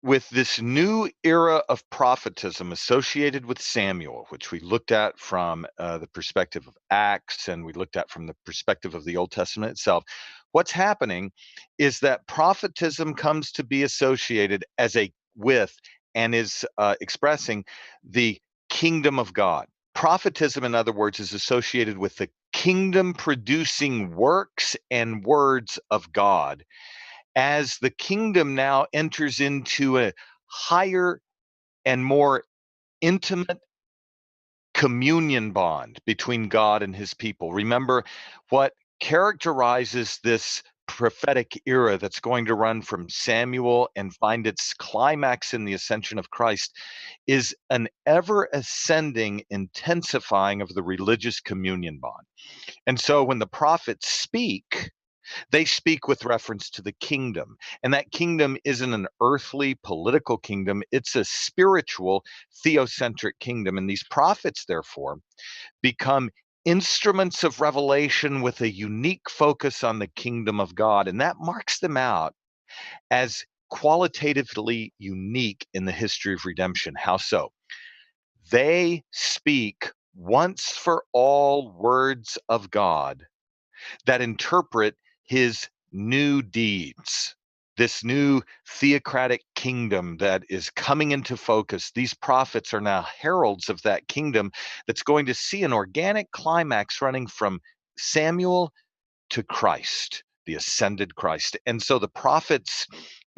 with this new era of prophetism associated with Samuel, which we looked at from the perspective of Acts and we looked at from the perspective of the Old Testament itself, what's happening is that prophetism comes to be associated as a with and is expressing the kingdom of God. Prophetism, in other words, is associated with the kingdom producing works and words of God as the kingdom now enters into a higher and more intimate communion bond between God and his people. Remember, what characterizes this prophetic era that's going to run from Samuel and find its climax in the ascension of Christ is an ever ascending intensifying of the religious communion bond. And so when the prophets speak, they speak with reference to the kingdom. And that kingdom isn't an earthly political kingdom, it's a spiritual theocentric kingdom. And these prophets, therefore, become instruments of revelation with a unique focus on the kingdom of God. And that marks them out as qualitatively unique in the history of redemption. How so? They speak once for all words of God that interpret his new deeds, this new theocratic kingdom that is coming into focus. These prophets are now heralds of that kingdom that's going to see an organic climax running from Samuel to Christ, the ascended Christ. And so the prophets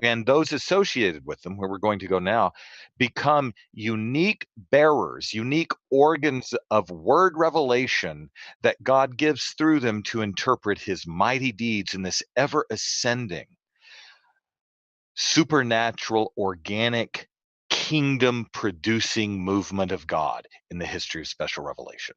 and those associated with them, where we're going to go now, become unique bearers, unique organs of word revelation that God gives through them to interpret his mighty deeds in this ever ascending, supernatural, organic, kingdom producing movement of God in the history of special revelation.